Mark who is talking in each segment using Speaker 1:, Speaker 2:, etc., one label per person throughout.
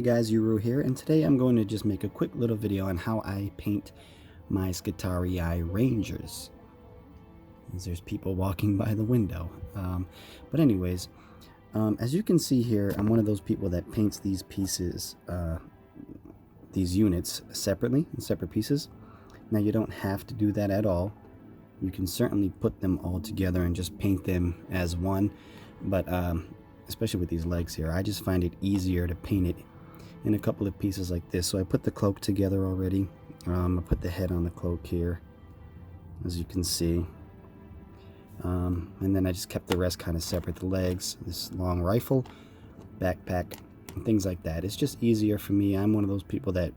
Speaker 1: guys, Uru here, and today I'm going to just make a quick little video on how I paint my Skitarii Rangers. As there's people walking by the window. But anyways, as you can see here, I'm one of those people that paints these pieces, these units separately, in separate pieces. Now you don't have to do that at all. You can certainly put them all together and just paint them as one, but especially with these legs here, I just find it easier to paint it in a couple of pieces like this. So I put the cloak together already. I put the head on the cloak here, as you can see, and then I just kept the rest kind of separate. The legs, this long rifle, backpack, and things like that. It's just easier for me. I'm one of those people that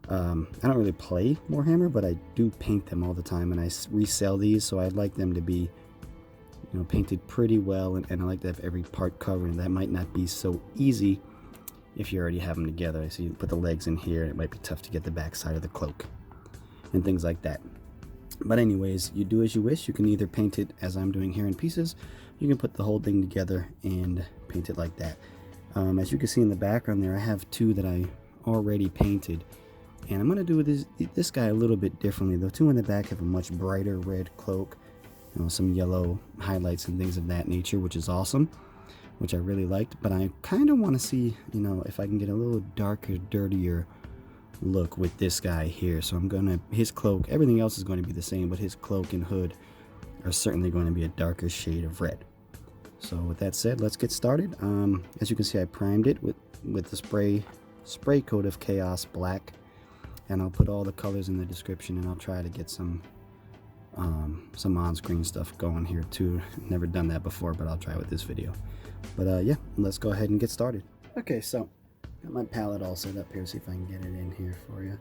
Speaker 1: I don't really play Warhammer, but I do paint them all the time, and I resell these, so I'd like them to be, you know, painted pretty well, and I like to have every part covered, and that might not be so easy if you already have them together. So you put the legs in here, and it might be tough to get the back side of the cloak and things like that. But anyways, you do as you wish. You can either paint it as I'm doing here in pieces. You can put the whole thing together and paint it like that. As you can see in the background there, I have two that I already painted, and I'm going to do this guy a little bit differently. The two in the back have a much brighter red cloak, you know, some yellow highlights and things of that nature, which is awesome, which I really liked. But I kind of want to see, you know, if I can get a little darker, dirtier look with this guy here. So I'm gonna, his cloak, everything else is going to be the same, but his cloak and hood are certainly going to be a darker shade of red. So with that said, let's get started. As you can see, I primed it with the spray coat of Chaos Black, and I'll put all the colors in the description, and I'll try to get some on-screen stuff going here too. Never done that before, but I'll try with this video. But yeah, let's go ahead and get started. Okay, so got my palette all set up here. See if I can get it in here for you.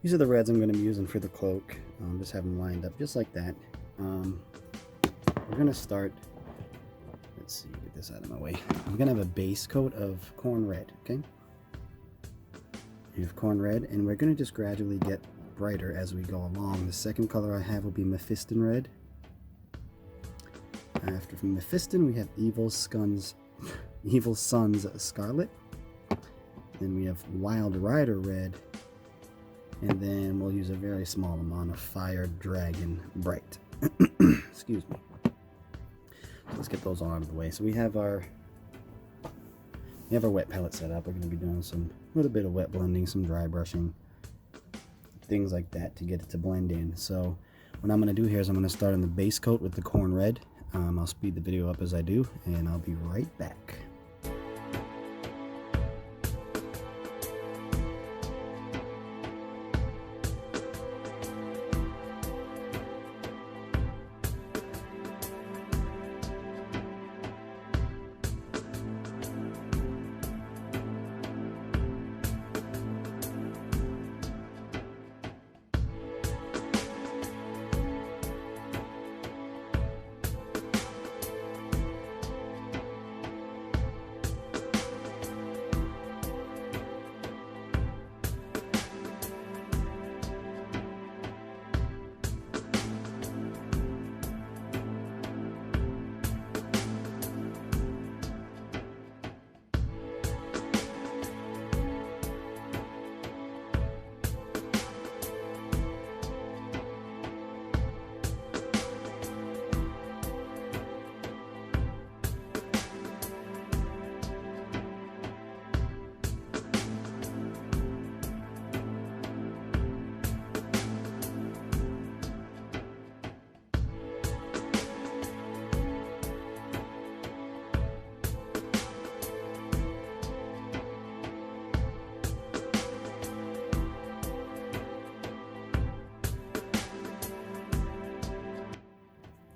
Speaker 1: These are the reds I'm going to be using for the cloak. Just have them lined up just like that. We're going to start. Let's see, get this out of my way. I'm going to have a base coat of Khorne red. Okay, you have Khorne red, and we're going to just gradually get brighter as we go along. The second color I have will be Mephiston red. After from Mephiston, we have Evil Sun's Scarlett. Then we have Wild Rider red, and then we'll use a very small amount of Fire Dragon Bright. Excuse me. So let's get those all out of the way. So we have our wet palette set up. We're going to be doing some little bit of wet blending, some dry brushing, things like that to get it to blend in. So what I'm going to do here is I'm going to start on the base coat with the Khorne red. I'll speed the video up as I do, and I'll be right back.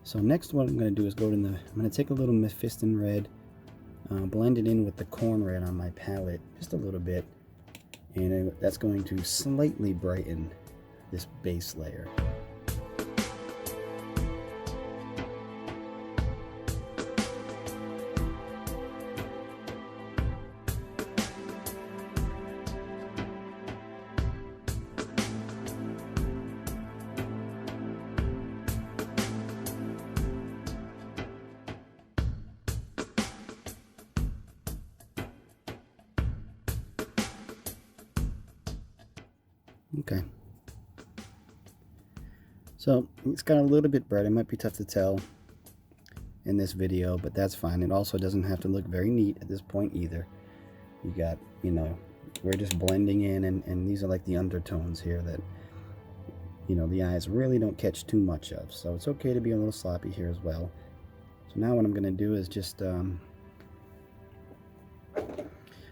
Speaker 1: So next what I'm going to do is I'm going to take a little Mephiston red, blend it in with the Khorne red on my palette, just a little bit, and that's going to slightly brighten this base layer. Okay. So it's got a little bit bright. It might be tough to tell in this video, but that's fine. It also doesn't have to look very neat at this point either. You got, you know, we're just blending in, and these are like the undertones here that, you know, the eyes really don't catch too much of. So it's okay to be a little sloppy here as well. So now what I'm going to do is just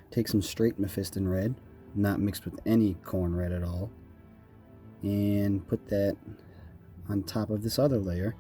Speaker 1: take some straight Mephiston red, not mixed with any Khorne red at all, and put that on top of this other layer.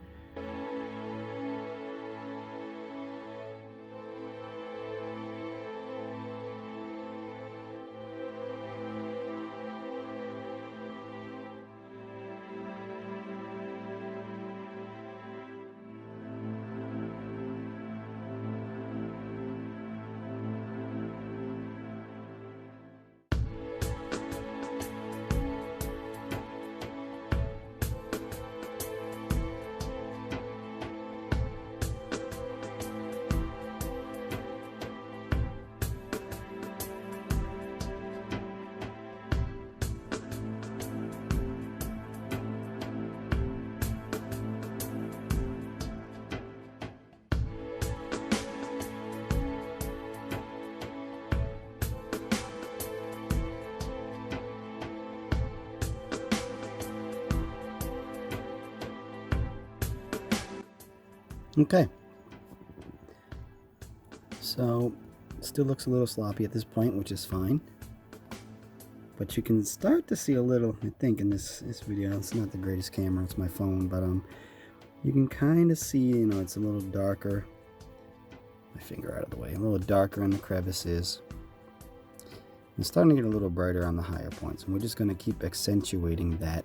Speaker 1: Okay, so it still looks a little sloppy at this point, which is fine, but you can start to see a little, I think in this video, it's not the greatest camera, it's my phone, but you can kind of see, you know, it's a little darker, my finger out of the way, a little darker in the crevices. It's starting to get a little brighter on the higher points, and we're just going to keep accentuating that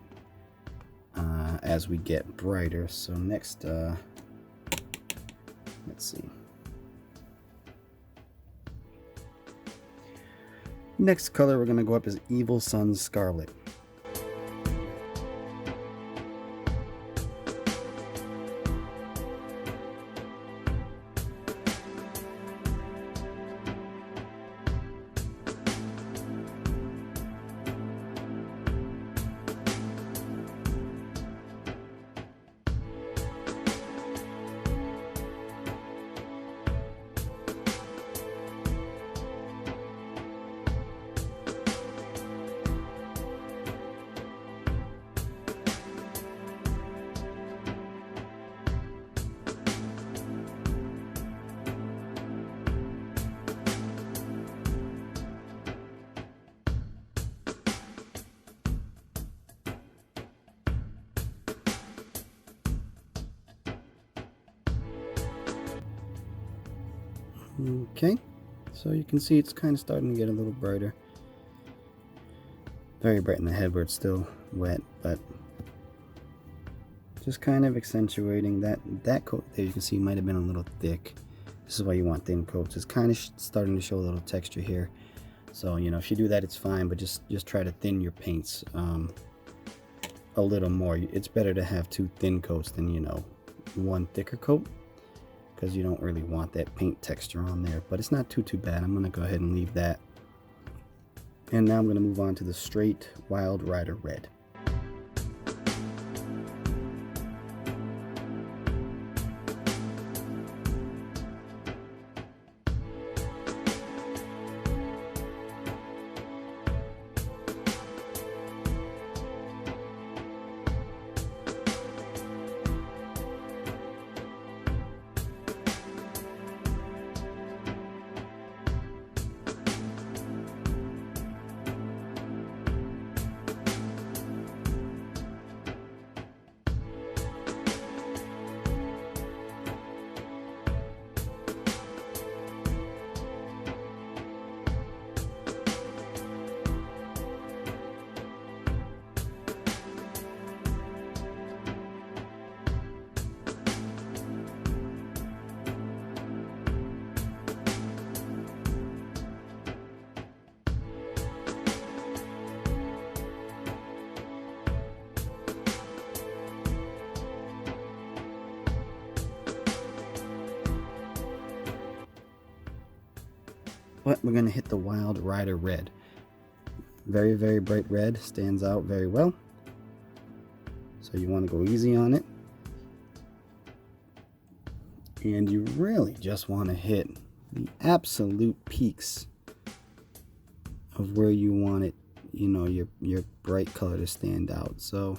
Speaker 1: as we get brighter. So next, let's see. Next color we're going to go up is Evil Sun's Scarlett. Okay, so you can see it's kind of starting to get a little brighter. Very bright in the head where it's still wet, but just kind of accentuating that coat there. You can see might have been a little thick. This is why you want thin coats. It's kind of starting to show a little texture here. So, you know, if you do that, it's fine, but just try to thin your paints a little more. It's better to have two thin coats than, you know, one thicker coat, because you don't really want that paint texture on there. But it's not too bad. I'm going to go ahead and leave that. And now I'm going to move on to the straight Wild Rider Red. But we're going to hit the Wild Rider Red. very, very bright red stands out very well. So you want to go easy on it. And you really just want to hit the absolute peaks of where you want it, you know, your bright color to stand out. So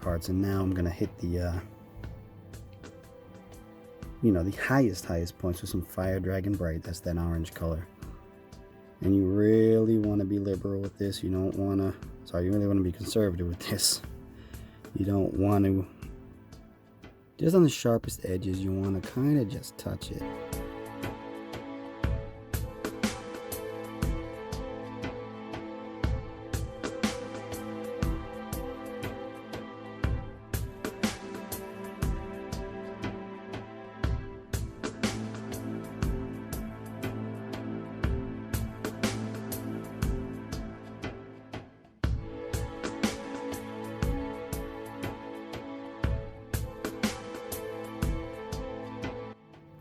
Speaker 1: parts, and now I'm gonna hit the you know, the highest points with some Fire Dragon Bright. That's that orange color. And you really want to be liberal with this. You don't want to, sorry, you really want to be conservative with this. You don't want to, just on the sharpest edges, you want to kind of just touch it.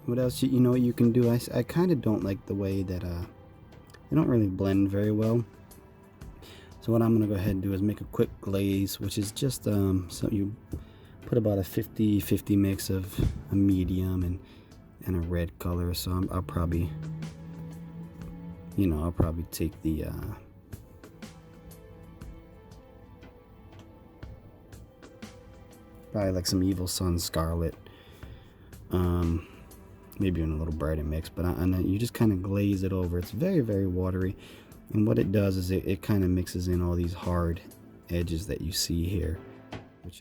Speaker 1: What else, you know what you can do? I kind of don't like the way that they don't really blend very well. So what I'm going to go ahead and do is make a quick glaze, which is just so you put about a 50-50 mix of a medium and a red color. So I'll probably, you know, I'll probably take the probably like some Evil Sun Scarlett, maybe in a little brighter mix, but and then you just kind of glaze it over. It's very, very watery, and what it does is it kind of mixes in all these hard edges that you see here, which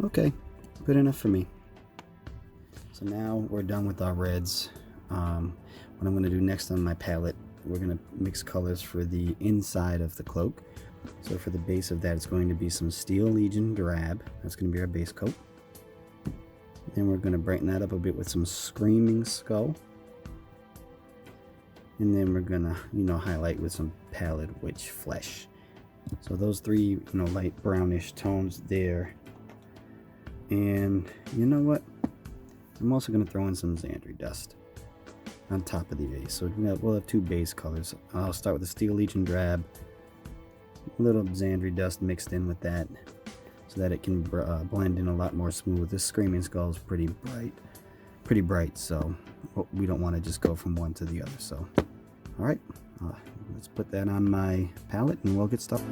Speaker 1: okay, good enough for me. So now we're done with our reds. What I'm going to do next on my palette, we're going to mix colors for the inside of the cloak. So for the base of that, it's going to be some Steel Legion Drab. That's going to be our base coat. Then we're going to brighten that up a bit with some Screaming Skull. And then we're going to, you know, highlight with some Pallid Witch Flesh. So those three, you know, light brownish tones there. And you know what? I'm also going to throw in some Zandri dust on top of the base. So we'll have two base colors. I'll start with the Steel Legion Drab. A little Zandri dust mixed in with that so that it can blend in a lot more smooth. This Screaming Skull is pretty bright, so we don't want to just go from one to the other. So, alright, let's put that on my palette and we'll get started.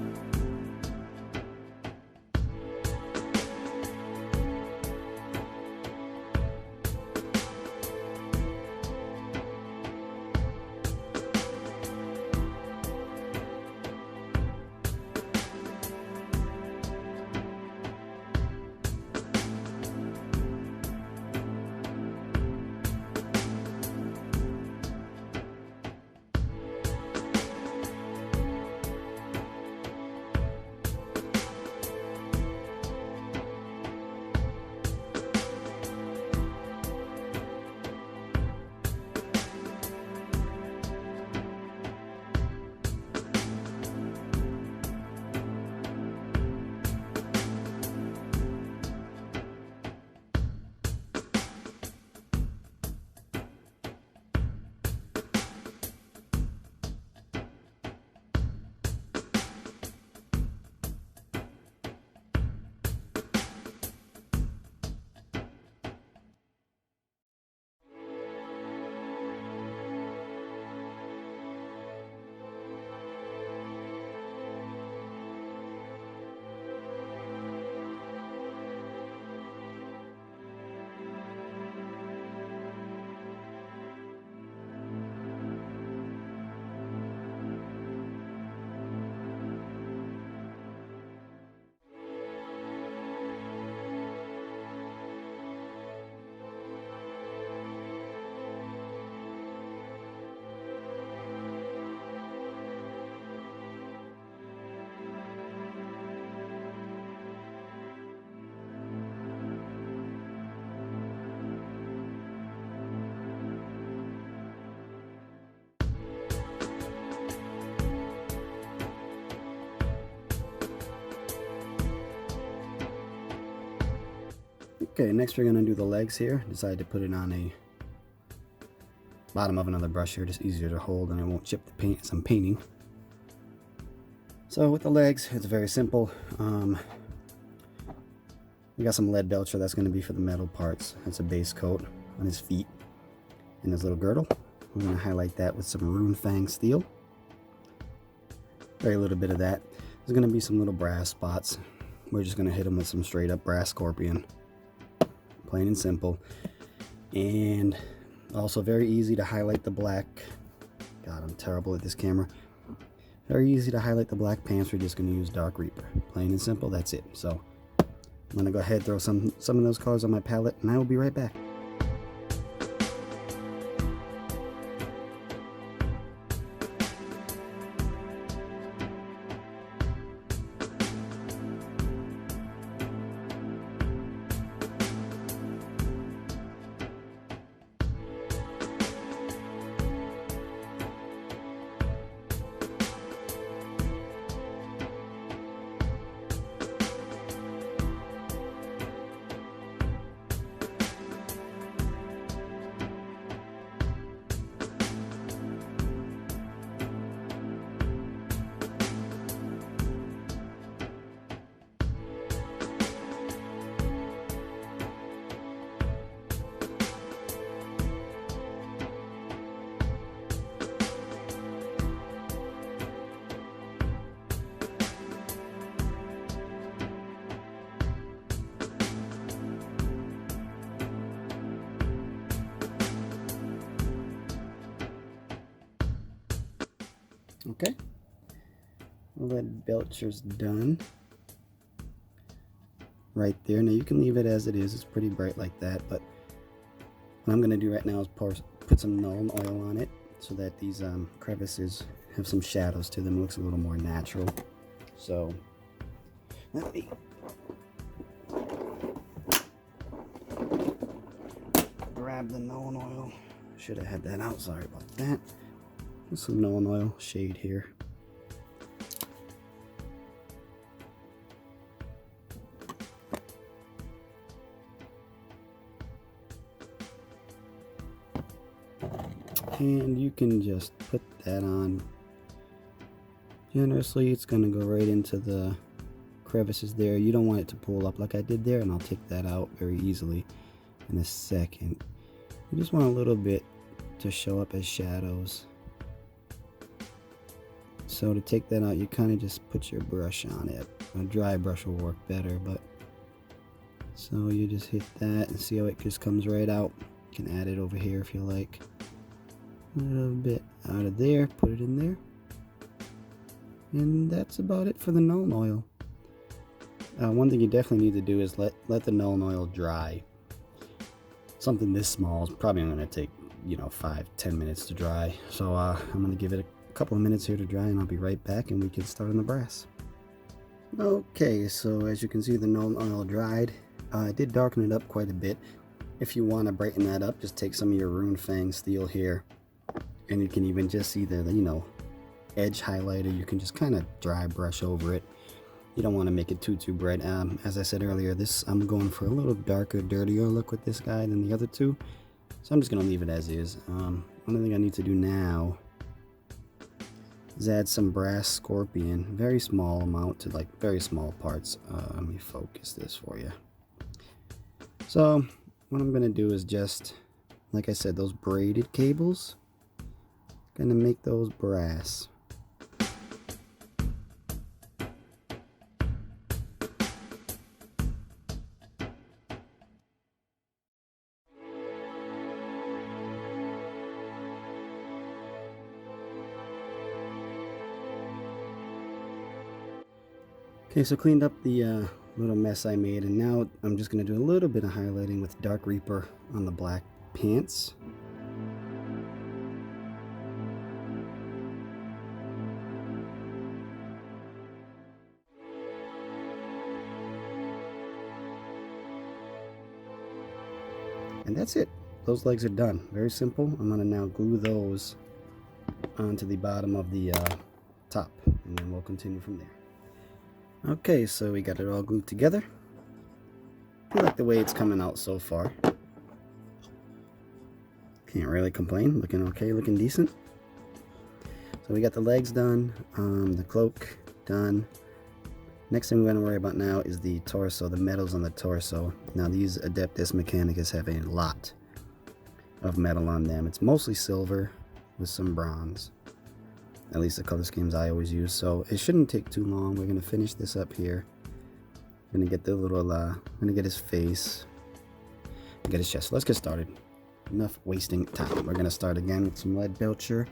Speaker 1: Okay, next we're going to do the legs here. Decided to put it on a bottom of another brush here, just easier to hold and it won't chip the paint as I'm painting. So with the legs, it's very simple. We got some Leadbelcher, that's going to be for the metal parts. That's a base coat on his feet and his little girdle. We're going to highlight that with some Runefang steel. Very little bit of that. There's going to be some little brass spots. We're just going to hit them with some straight up brass scorpion. Plain and simple. And also very easy to highlight the black. God, I'm terrible at this camera. Very easy to highlight the black pants. We're just going to use Dark Reaper. Plain and simple, that's it. So I'm going to go ahead and throw some of those colors on my palette, and I will be right back. Okay, Leadbelcher's done right there. Now you can leave it as it is, it's pretty bright like that, but what I'm going to do right now is put some Nuln oil on it so that these crevices have some shadows to them. It looks a little more natural. So let me grab the Nuln oil. Should have had that out, sorry about that. Some Nuln oil shade here. And you can just put that on generously. It's going to go right into the crevices there. You don't want it to pull up like I did there, and I'll take that out very easily in a second. You just want a little bit to show up as shadows. So to take that out, you kind of just put your brush on it. A dry brush will work better, but so you just hit that and see how it just comes right out. You can add it over here if you like. A little bit out of there, put it in there. And that's about it for the Nuln oil. One thing you definitely need to do is let the Nuln oil dry. Something this small is probably going to take, 5-10 minutes to dry. So I'm going to give it a couple of minutes here to dry, and I'll be right back and we can start on the brass. Okay, so as you can see, the Nuln oil dried. I did darken it up quite a bit. If you want to brighten that up, just take some of your Runefang steel here, and you can even just see the edge highlighter. You can just kind of dry brush over it. You don't want to make it too bright. As I said earlier, I'm going for a little darker, dirtier look with this guy than the other two, so I'm just going to leave it as is. One thing I need to do now is add some brass scorpion, very small amount to very small parts. Let me focus this for you. So what I'm going to do is just, like I said, those braided cables, going to make those brass. Okay, so cleaned up the little mess I made, and now I'm just going to do a little bit of highlighting with Dark Reaper on the black pants. And that's it. Those legs are done. Very simple. I'm going to now glue those onto the bottom of the top, and then we'll continue from there. Okay, so we got it all glued together. I like the way it's coming out so far. Can't really complain. Looking okay, looking decent. So we got the legs done, the cloak done. Next thing we're going to worry about now is the torso, the metals on the torso. Now these Adeptus Mechanicus have a lot of metal on them. It's mostly silver with some bronze. At least the color schemes I always use. So it shouldn't take too long. We're going to finish this up here. We're going to get the little, we're going to get his face. And get his chest. Let's get started. Enough wasting time. We're going to start again with some Leadbelcher.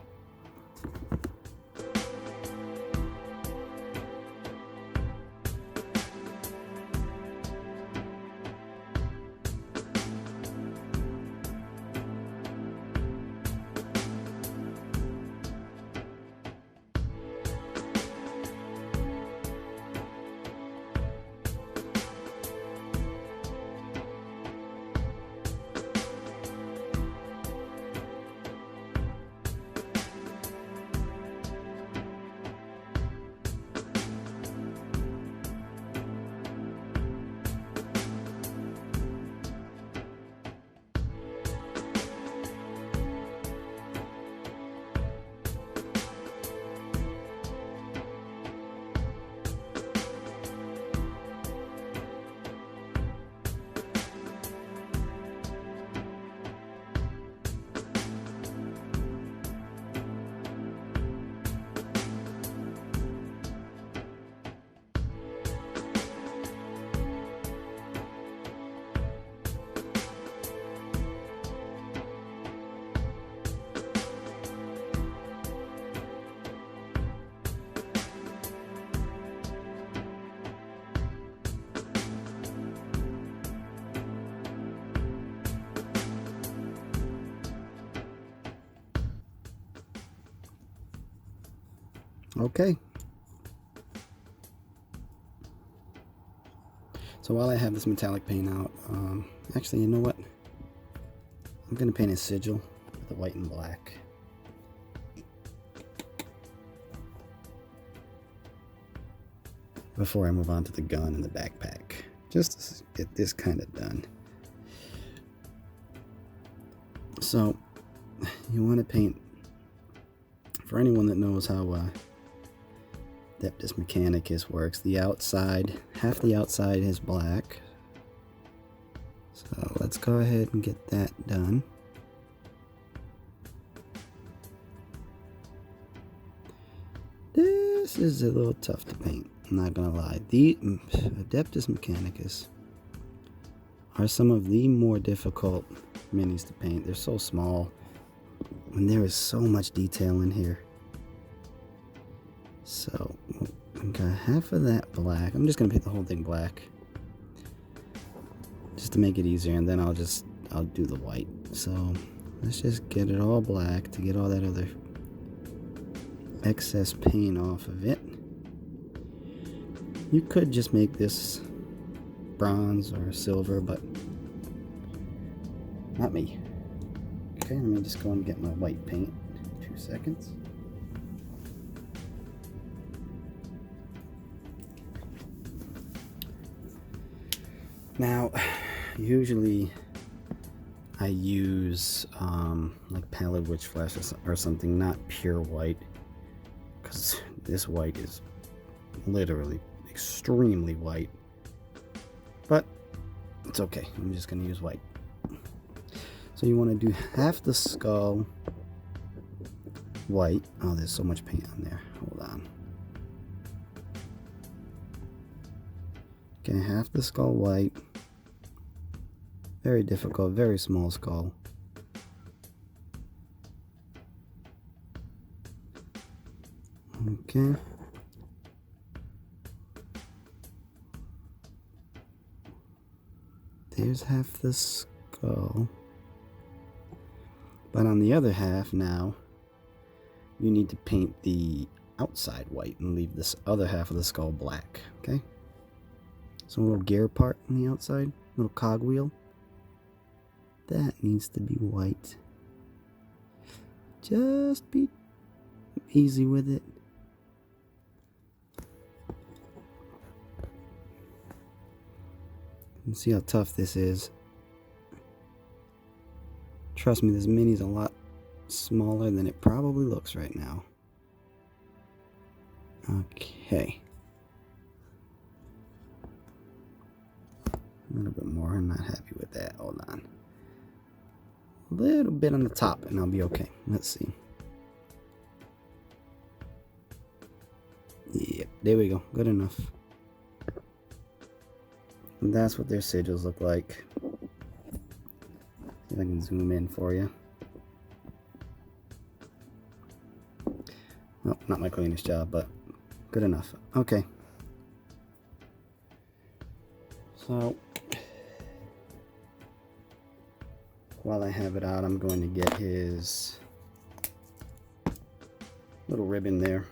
Speaker 1: Okay. So while I have this metallic paint out, actually, you know what? I'm going to paint a sigil with the white and black. Before I move on to the gun and the backpack. Just to get this kind of done. So, you want to paint, for anyone that knows how Adeptus Mechanicus works, the outside, half the outside is black. So let's go ahead and get that done. This is a little tough to paint, I'm not gonna lie. The Adeptus Mechanicus are some of the more difficult minis to paint. They're so small, and there is so much detail in here. So, I've got half of that black. I'm just going to paint the whole thing black. Just to make it easier, and then I'll do the white. So, let's just get it all black to get all that other excess paint off of it. You could just make this bronze or silver, but not me. Okay, let me just go and get my white paint. 2 seconds. Now, usually I use like Pallid Witch Flesh or something, not pure white, because this white is literally extremely white. But it's okay, I'm just going to use white. So you want to do half the skull white. Oh, there's so much paint on there. Hold on. Okay, half the skull white. Very difficult, very small skull. Okay. There's half the skull. But on the other half now, you need to paint the outside white and leave this other half of the skull black, okay? So a little gear part on the outside, little cogwheel. That needs to be white. Just be easy with it. You can see how tough this is. Trust me, this mini is a lot smaller than it probably looks right now. Okay. A little bit more. I'm not happy with that. Hold on. A little bit on the top and I'll be okay. Let's see. Yep, there we go. Good enough. And that's what their sigils look like. See if I can zoom in for you. Well, not my cleanest job, but good enough. Okay. So, while I have it out, I'm going to get his little ribbon there.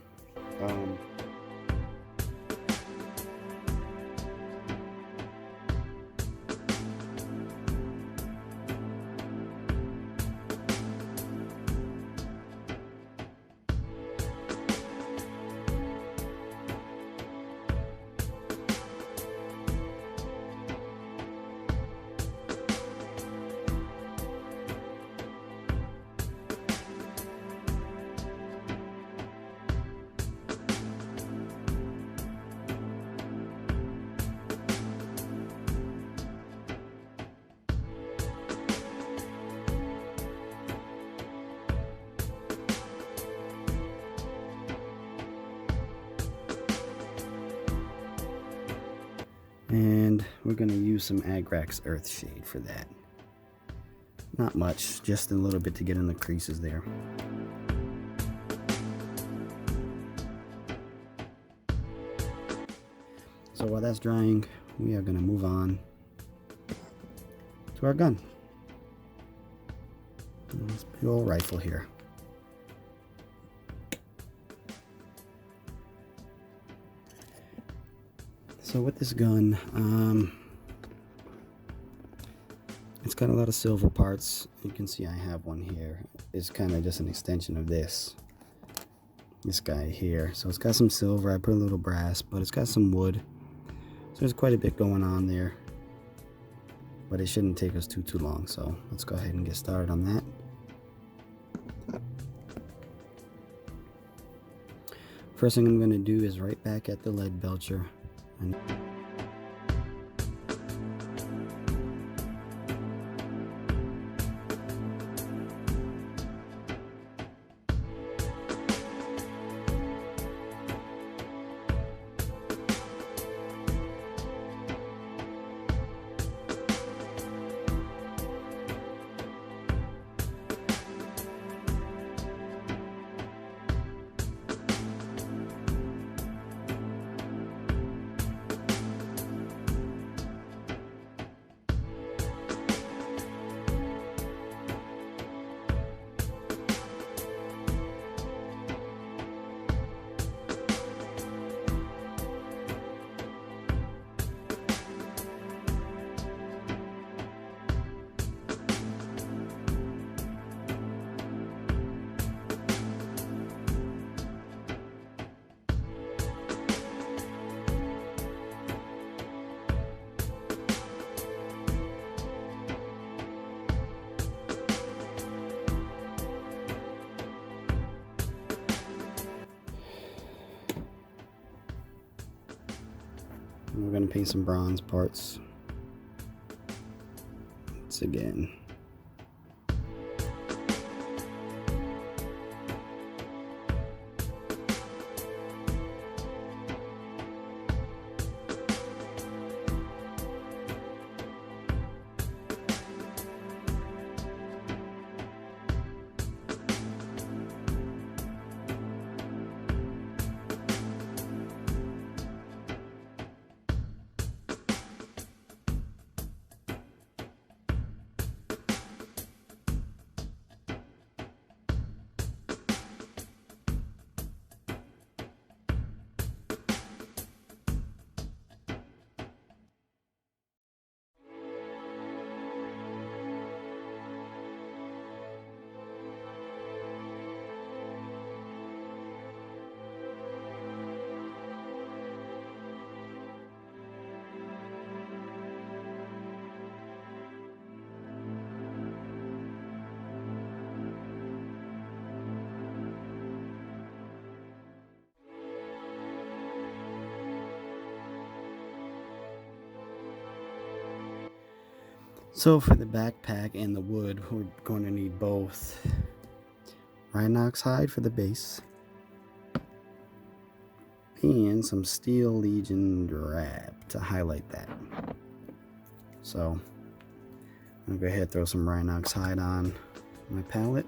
Speaker 1: And we're going to use some Agrax Earthshade for that. Not much, just a little bit to get in the creases there. So while that's drying, we are going to move on to our gun. This big old rifle here. So with this gun, it's got a lot of silver parts. You can see I have one here. It's kind of just an extension of this guy here. So it's got some silver. I put a little brass, but it's got some wood. So there's quite a bit going on there. But it shouldn't take us too long. So let's go ahead and get started on that. First thing I'm going to do is right back at the Leadbelcher. We're going to paint some bronze parts once again. So for the backpack and the wood, we're going to need both Rhinox hide for the base and some Steel Legion Drab to highlight that. So I'm going to go ahead and throw some Rhinox hide on my palette.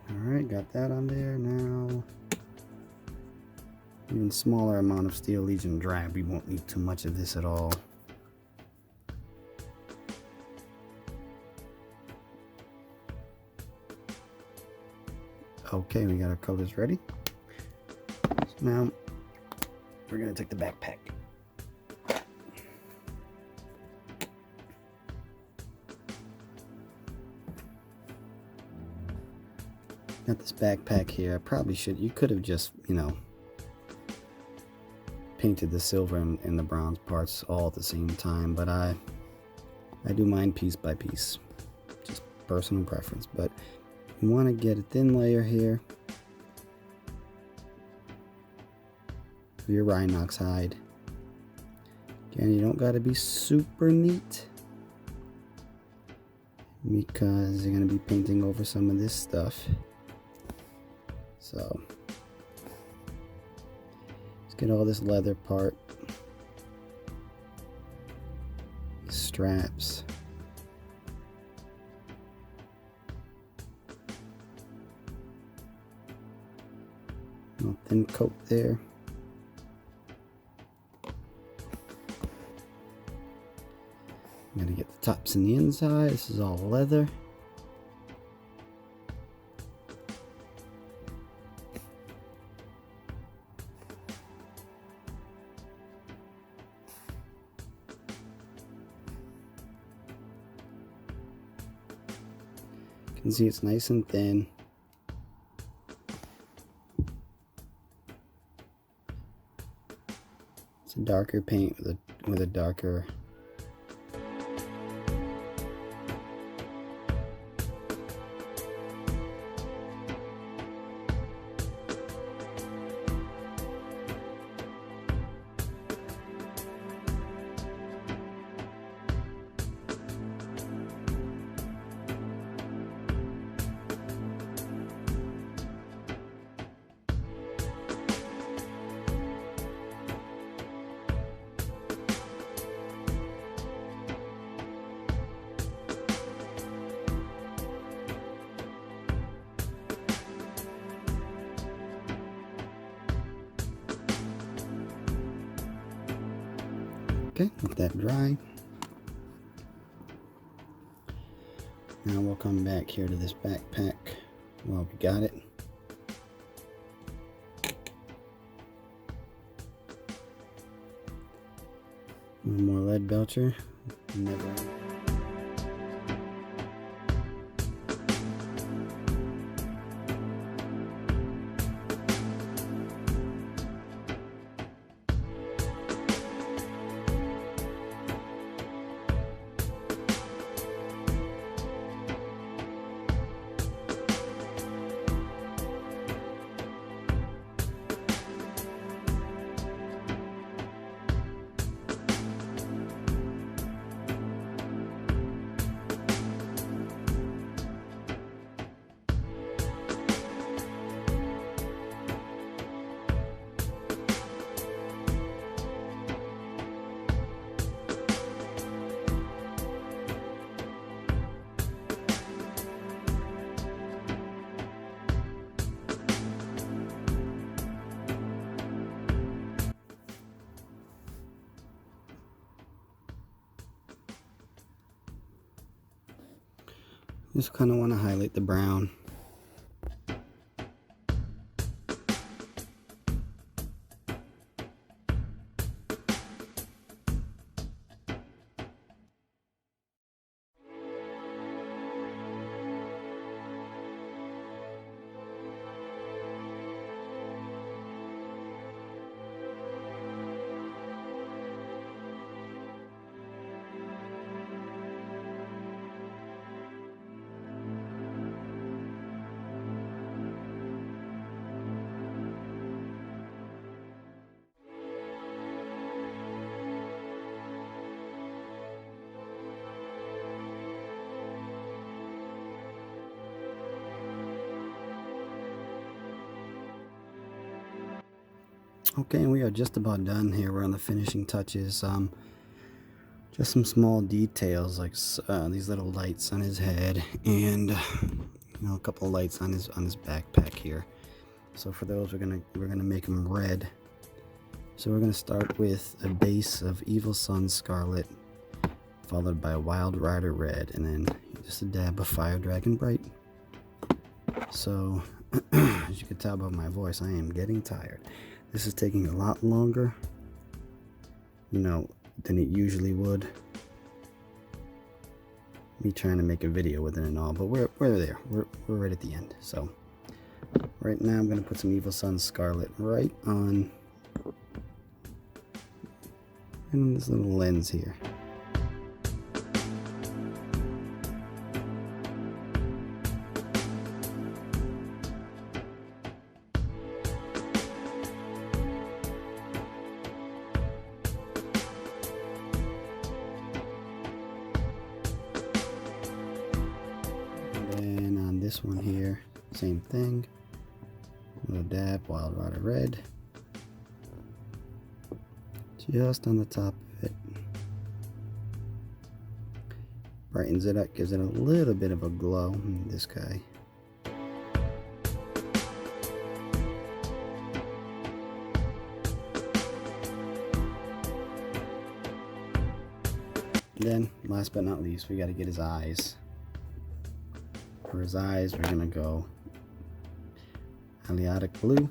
Speaker 1: Alright, got that on there. Now, even smaller amount of Steel Legion Drab. We won't need too much of this at all. Okay, we got our colors ready. So now, we're going to take the backpack. Got this backpack here. I probably should, you could have just, you know, painted the silver and the bronze parts all at the same time, but I do mine piece by piece. Just personal preference, but you want to get a thin layer here of your Rhinox hide. Again, you don't got to be super neat because you're going to be painting over some of this stuff. So let's get all this leather part, straps, a little thin coat there. I'm gonna get the tops and the inside. This is all leather. You can see it's nice and thin. It's a darker paint with a darker Okay, let that dry. Now we'll come back here to this backpack while we got it. One more Leadbelcher. Never. Just kind of want to highlight the brown. Okay, and we are just about done here. We're on the finishing touches. Just some small details like these little lights on his head, and a couple of lights on his backpack here. So for those, we're gonna make them red. So we're gonna start with a base of Evil Sun Scarlett, followed by Wild Rider red, and then just a dab of Fire Dragon Bright. So as you can tell by my voice, I am getting tired. This is taking a lot longer, than it usually would. Me trying to make a video with it and all, but we're there. We're right at the end. So right now I'm gonna put some Evil Sun Scarlett right on in this little lens here. And on this one here, same thing. Little dab, Wild Rider red. Just on the top of it. Brightens it up, gives it a little bit of a glow. This guy. Then, last but not least, we got to get his eyes. For his eyes, we're gonna go Aliotic blue,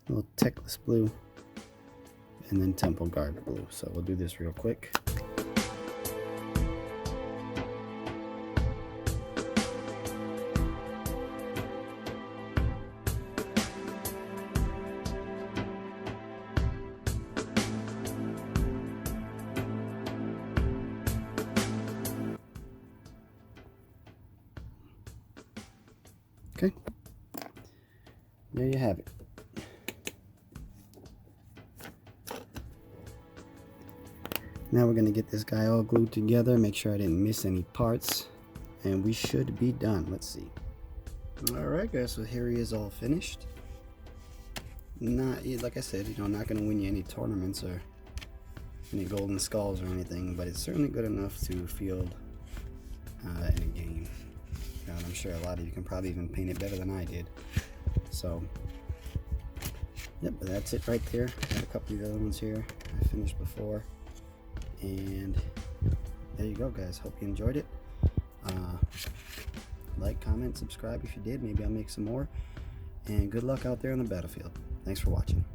Speaker 1: a little Teclis blue, and then Temple Guard blue. So we'll do this real quick. Okay, there you have it. Now we're going to get this guy all glued together, make sure I didn't miss any parts, and we should be done. Let's see. Alright guys, so here he is all finished. Not, like I said, not going to win you any tournaments or any golden skulls or anything, but it's certainly good enough to field in a game. And I'm sure a lot of you can probably even paint it better than I did. So, yep, but that's it right there. Got a couple of the other ones here I finished before. And there you go, guys. Hope you enjoyed it. Like, comment, subscribe if you did. Maybe I'll make some more. And good luck out there on the battlefield. Thanks for watching.